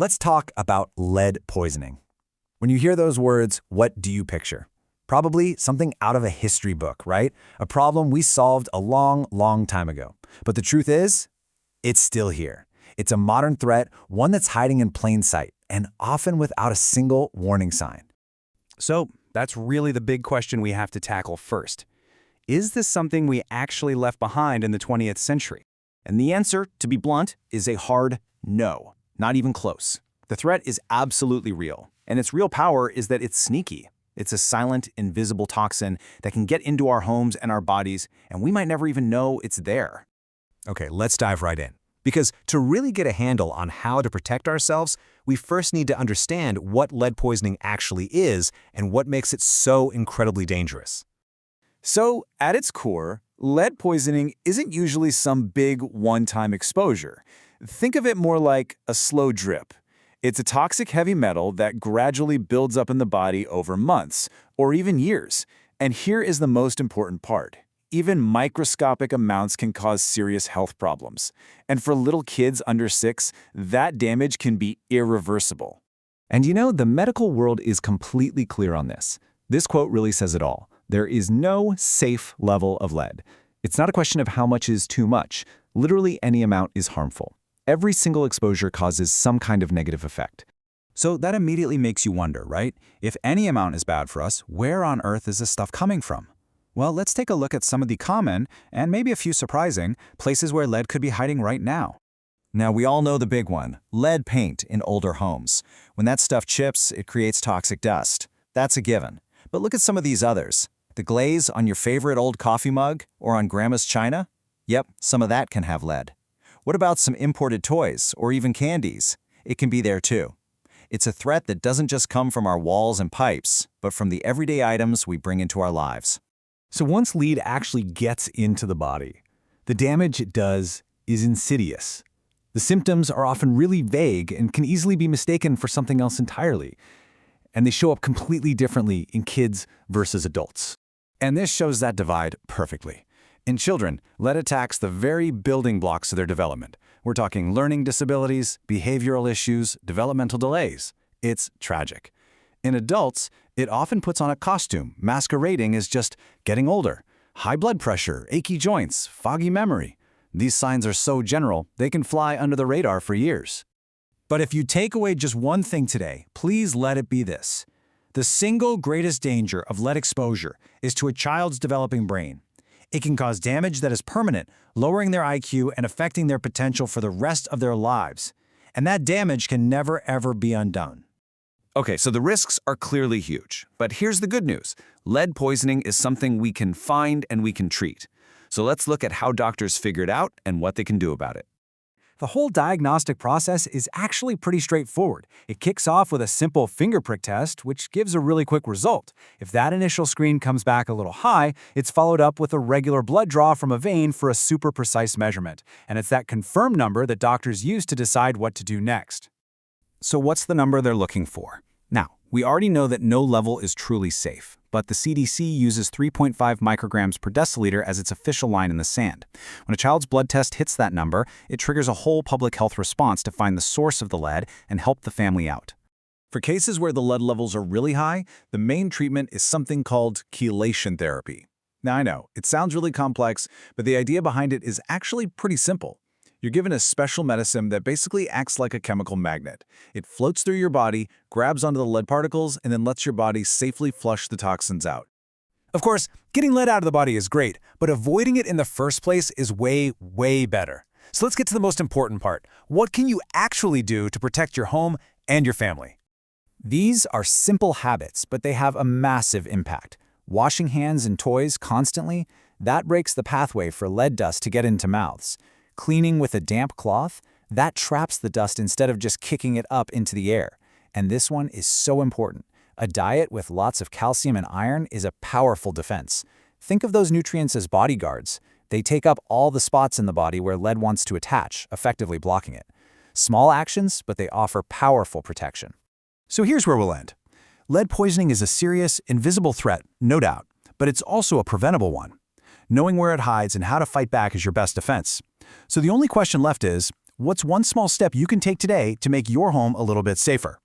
Let's talk about lead poisoning. When you hear those words, what do you picture? Probably something out of a history book, right? A problem we solved a long, long time ago. But the truth is, it's still here. It's a modern threat, one that's hiding in plain sight, and often without a single warning sign. So that's really the big question we have to tackle first. Is this something we actually left behind in the 20th century? And the answer, to be blunt, is a hard no. Not even close. The threat is absolutely real, and its real power is that it's sneaky. It's a silent, invisible toxin that can get into our homes and our bodies, and we might never even know it's there. Okay, let's dive right in. Because to really get a handle on how to protect ourselves, we first need to understand what lead poisoning actually is and what makes it so incredibly dangerous. So, at its core, lead poisoning isn't usually some big one-time exposure. Think of it more like a slow drip. It's a toxic heavy metal that gradually builds up in the body over months, or even years. And here is the most important part. Even microscopic amounts can cause serious health problems. And for little kids under 6, that damage can be irreversible. And you know, the medical world is completely clear on this. This quote really says it all. There is no safe level of lead. It's not a question of how much is too much. Literally any amount is harmful. Every single exposure causes some kind of negative effect. So that immediately makes you wonder, right? If any amount is bad for us, where on earth is this stuff coming from? Well, let's take a look at some of the common, and maybe a few surprising, places where lead could be hiding right now. Now, we all know the big one, lead paint in older homes. When that stuff chips, it creates toxic dust. That's a given. But look at some of these others. The glaze on your favorite old coffee mug or on grandma's china? Yep, some of that can have lead. What about some imported toys or even candies? It can be there too. It's a threat that doesn't just come from our walls and pipes, but from the everyday items we bring into our lives. So once lead actually gets into the body, the damage it does is insidious. The symptoms are often really vague and can easily be mistaken for something else entirely. And they show up completely differently in kids versus adults. And this shows that divide perfectly. In children, lead attacks the very building blocks of their development. We're talking learning disabilities, behavioral issues, developmental delays. It's tragic. In adults, it often puts on a costume, masquerading as just getting older. High blood pressure, achy joints, foggy memory. These signs are so general, they can fly under the radar for years. But if you take away just one thing today, please let it be this. The single greatest danger of lead exposure is to a child's developing brain. It can cause damage that is permanent, lowering their IQ and affecting their potential for the rest of their lives. And that damage can never, ever be undone. Okay, so the risks are clearly huge. But here's the good news. Lead poisoning is something we can find and we can treat. So let's look at how doctors figure it out and what they can do about it. The whole diagnostic process is actually pretty straightforward. It kicks off with a simple finger prick test, which gives a really quick result. If that initial screen comes back a little high, it's followed up with a regular blood draw from a vein for a super precise measurement. And it's that confirmed number that doctors use to decide what to do next. So what's the number they're looking for? Now, we already know that no level is truly safe, but the CDC uses 3.5 micrograms per deciliter as its official line in the sand. When a child's blood test hits that number, it triggers a whole public health response to find the source of the lead and help the family out. For cases where the lead levels are really high, the main treatment is something called chelation therapy. Now, I know, it sounds really complex, but the idea behind it is actually pretty simple. You're given a special medicine that basically acts like a chemical magnet. It floats through your body, grabs onto the lead particles, and then lets your body safely flush the toxins out. Of course, getting lead out of the body is great, but avoiding it in the first place is way, way better. So let's get to the most important part. What can you actually do to protect your home and your family? These are simple habits, but they have a massive impact. Washing hands and toys constantly, that breaks the pathway for lead dust to get into mouths. Cleaning with a damp cloth, that traps the dust instead of just kicking it up into the air. And this one is so important. A diet with lots of calcium and iron is a powerful defense. Think of those nutrients as bodyguards. They take up all the spots in the body where lead wants to attach, effectively blocking it. Small actions, but they offer powerful protection. So here's where we'll end. Lead poisoning is a serious, invisible threat, no doubt, but it's also a preventable one. Knowing where it hides and how to fight back is your best defense. So the only question left is, What's one small step you can take today to make your home a little bit safer?